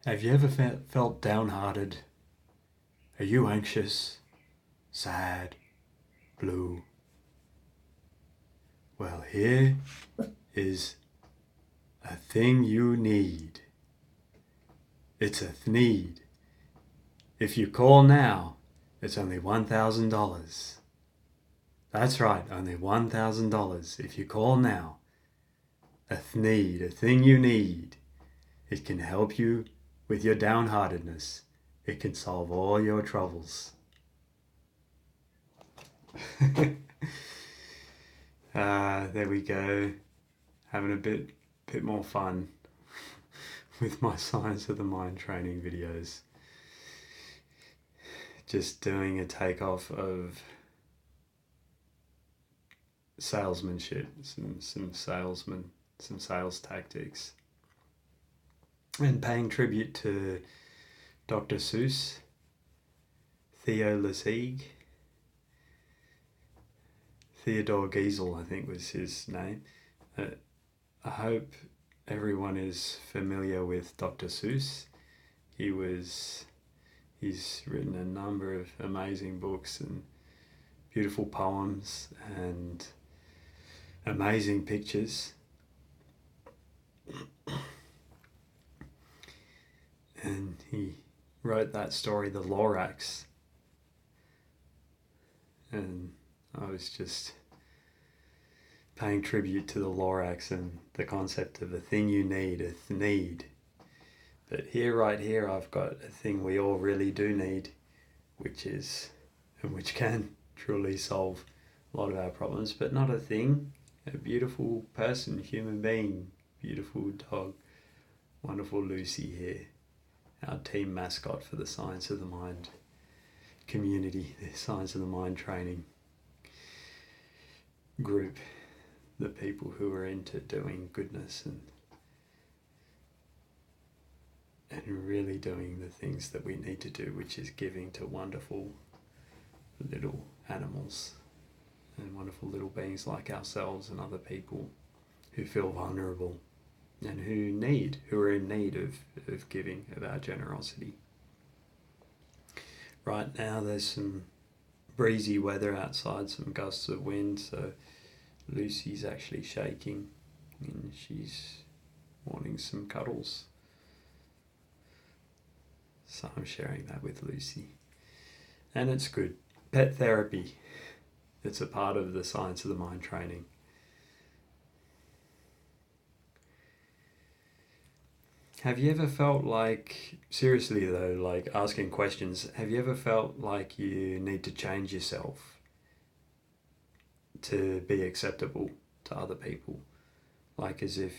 Have you ever felt downhearted? Are you anxious, sad, blue? Well, here is a thing you need. It's a need. If you call now, it's only $1,000. That's right, only $1,000 if you call now. A need, a thing you need. It can help you with your downheartedness. It can solve all your troubles. There we go. Having a bit more fun with my Science of the Mind training videos. Just doing a takeoff of salesmanship, some sales tactics, and paying tribute to Dr. Seuss, Theo Lessig, Theodore Geisel, I think was his name. I hope everyone is familiar with Dr. Seuss. He's written a number of amazing books and beautiful poems and amazing pictures. And he wrote that story, The Lorax. And I was just paying tribute to the Lorax and the concept of a thing you need, a need. But right here, I've got a thing we all really do need, which can truly solve a lot of our problems, but not a thing, a beautiful person, human being, beautiful dog, wonderful Lucy here, our team mascot for the Science of the Mind community, the Science of the Mind training group, the people who are into doing goodness and really doing the things that we need to do, which is giving to wonderful little animals and wonderful little beings like ourselves and other people who feel vulnerable and who are in need of giving, of our generosity. Right now there's some breezy weather outside, some gusts of wind, so Lucy's actually shaking and she's wanting some cuddles. So I'm sharing that with Lucy. And it's good. Pet therapy. It's a part of the Science of the Mind training. Have you ever felt like, seriously though, like asking questions, have you ever felt like you need to change yourself to be acceptable to other people? Like as if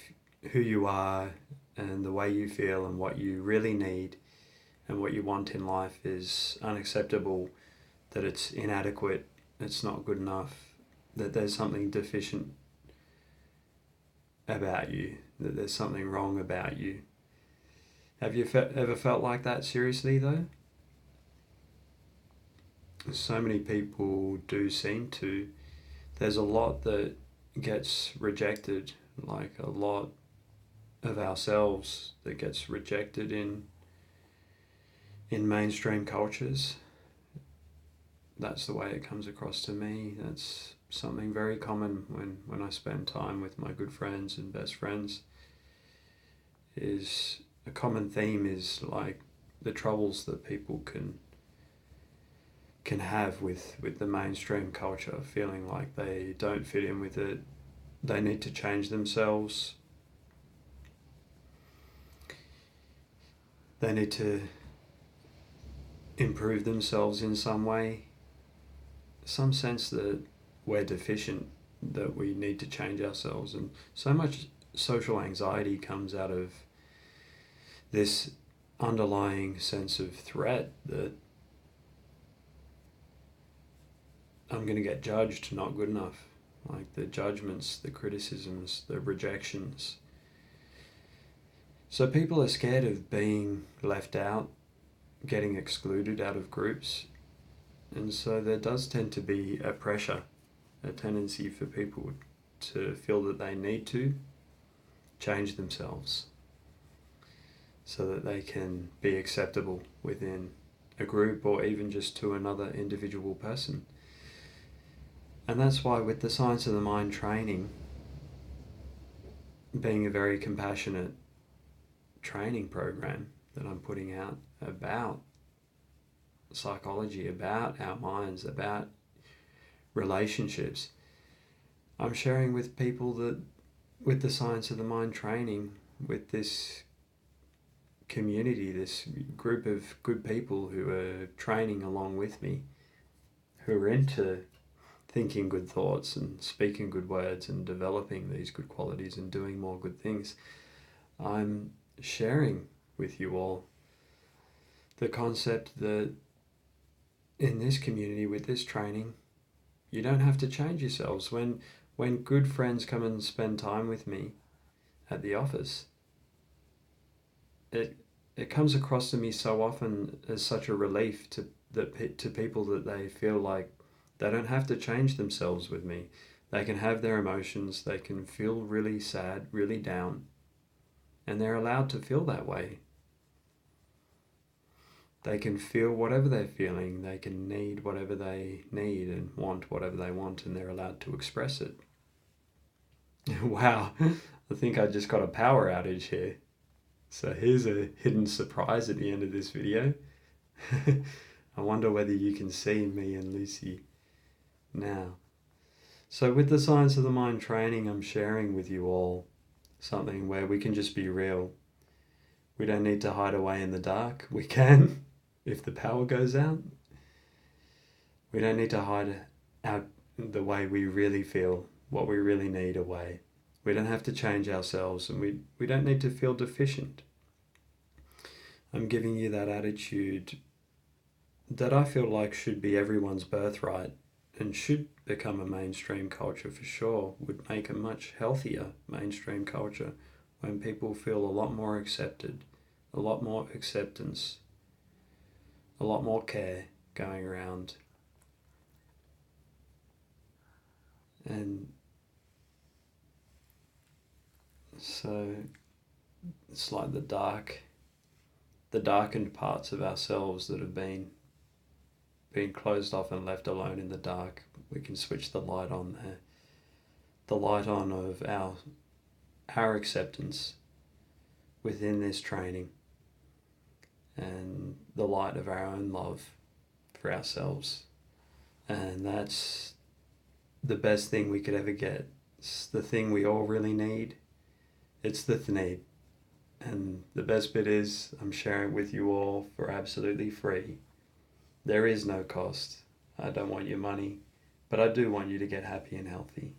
who you are and the way you feel and what you really need and what you want in life is unacceptable, that it's inadequate, it's not good enough, that there's something deficient about you, that there's something wrong about you. Have you ever felt like that seriously though? So many people do seem to. There's a lot that gets rejected, like a lot of ourselves that gets rejected in mainstream cultures. That's the way it comes across to me. That's something very common when I spend time with my good friends and best friends. Is a common theme is like the troubles that people can have with the mainstream culture, feeling like they don't fit in with it, they need to change themselves, they need to improve themselves in some way, some sense that we're deficient, that we need to change ourselves. And so much social anxiety comes out of this underlying sense of threat that I'm going to get judged not good enough, like the judgments, the criticisms, the rejections. So people are scared of being left out, getting excluded out of groups. And so there does tend to be a pressure, a tendency for people to feel that they need to change themselves. so that they can be acceptable within a group or even just to another individual person. And that's why with the Science of the Mind training, being a very compassionate training program that I'm putting out about psychology, about our minds, about relationships, I'm sharing with people that with the Science of the Mind training, with this community, this group of good people who are training along with me, who are into thinking good thoughts and speaking good words and developing these good qualities and doing more good things, I'm sharing with you all the concept that in this community, with this training, you don't have to change yourselves. When good friends come and spend time with me at the office, it comes across to me so often as such a relief to people that they feel like they don't have to change themselves with me. They can have their emotions, they can feel really sad, really down, and they're allowed to feel that way. They can feel whatever they're feeling, they can need whatever they need and want whatever they want, and they're allowed to express it. Wow, I think I just got a power outage here. So here's a hidden surprise at the end of this video. I wonder whether you can see me and Lucy now. So with the Science of the Mind training, I'm sharing with you all something where we can just be real. We don't need to hide away in the dark. We can if the power goes out. We don't need to hide out the way we really feel, what we really need away. We don't have to change ourselves, and we don't need to feel deficient. I'm giving you that attitude that I feel like should be everyone's birthright and should become a mainstream culture for sure, would make a much healthier mainstream culture when people feel a lot more accepted, a lot more acceptance, a lot more care going around. And so it's like the darkened parts of ourselves that have been closed off and left alone in the dark. We can switch the light on there. The light on of our acceptance within this training, and the light of our own love for ourselves. And that's the best thing we could ever get. It's the thing we all really need. It's the need. And the best bit is I'm sharing with you all for absolutely free. There is no cost. I don't want your money, but I do want you to get happy and healthy.